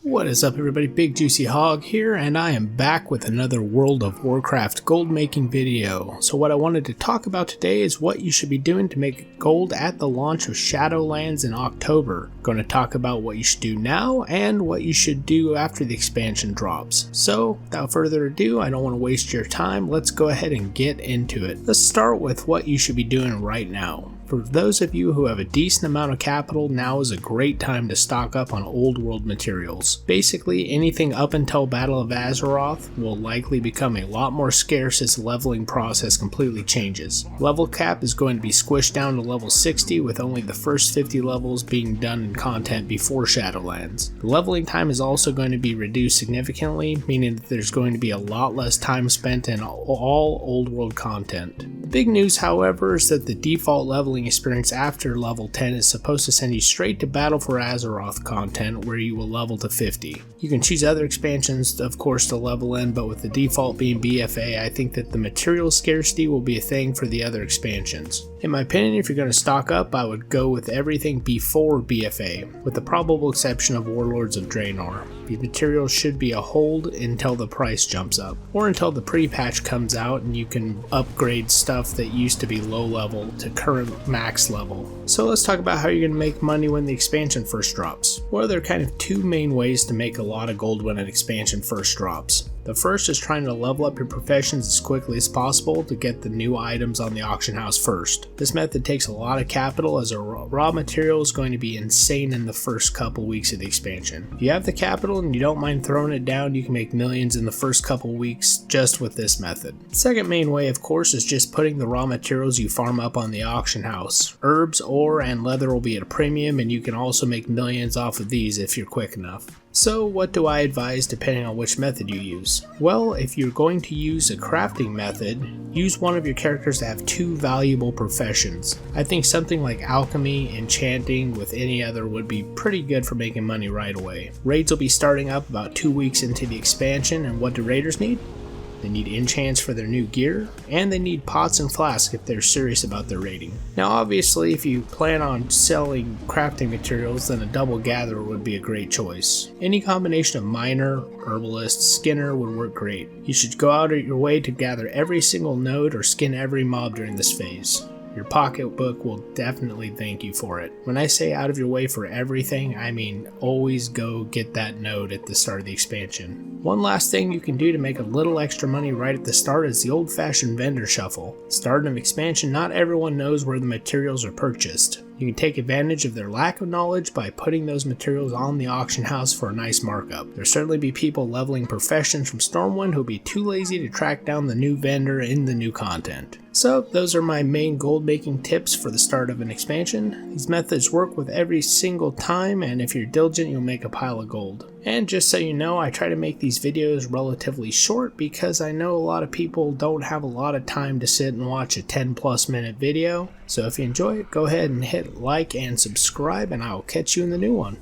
What is up everybody, Bigjuicyhog here, and I am back with another World of Warcraft gold making video. So what I wanted to talk about today is what you should be doing to make gold at the launch of Shadowlands in October. I'm going to talk about what you should do now and what you should do after the expansion drops. So without further ado, I don't want to waste your time, let's go ahead and get into it. Let's start with what you should be doing right now. For those of you who have a decent amount of capital, now is a great time to stock up on old world materials. Basically, anything up until Battle of Azeroth will likely become a lot more scarce as the leveling process completely changes. Level cap is going to be squished down to level 60, with only the first 50 levels being done in content before Shadowlands. The leveling time is also going to be reduced significantly, meaning that there's going to be a lot less time spent in all old world content. The big news, however, is that the default leveling experience after level 10 is supposed to send you straight to Battle for Azeroth content, where you will level to 50. You can choose other expansions of course to level in, but with the default being BFA, I think that the material scarcity will be a thing for the other expansions. In my opinion, if you're going to stock up, I would go with everything before BFA, with the probable exception of Warlords of Draenor. These materials should be a hold until the price jumps up, or until the pre-patch comes out and you can upgrade stuff that used to be low level to current max level. So let's talk about how you're going to make money when the expansion first drops. Well, there are kind of two main ways to make a lot of gold when an expansion first drops. The first is trying to level up your professions as quickly as possible to get the new items on the auction house first. This method takes a lot of capital, as a raw material is going to be insane in the first couple weeks of the expansion. If you have the capital and you don't mind throwing it down, you can make millions in the first couple weeks just with this method. The second main way, of course, is just putting the raw materials you farm up on the auction house. Herbs, ore, and leather will be at a premium, and you can also make millions off of these if you're quick enough. So what do I advise depending on which method you use? Well, if you're going to use a crafting method, use one of your characters to have two valuable professions. I think something like alchemy, enchanting with any other would be pretty good for making money right away. Raids will be starting up about 2 weeks into the expansion, and what do raiders need? They need enchants for their new gear, and they need pots and flasks if they're serious about their raiding. Now obviously, if you plan on selling crafting materials, then a double gatherer would be a great choice. Any combination of miner, herbalist, skinner would work great. You should go out of your way to gather every single node or skin every mob during this phase. Your pocketbook will definitely thank you for it. When I say out of your way for everything, I mean always go get that node at the start of the expansion. One last thing you can do to make a little extra money right at the start is the old-fashioned vendor shuffle. Starting of expansion, not everyone knows where the materials are purchased. You can take advantage of their lack of knowledge by putting those materials on the auction house for a nice markup. There'll certainly be people leveling professions from Stormwind who'll be too lazy to track down the new vendor in the new content. So those are my main gold making tips for the start of an expansion. These methods work with every single time, and if you're diligent, you'll make a pile of gold. And just so you know, I try to make these videos relatively short because I know a lot of people don't have a lot of time to sit and watch a 10+ minute video. So if you enjoy it, go ahead and hit like and subscribe, and I'll catch you in the new one.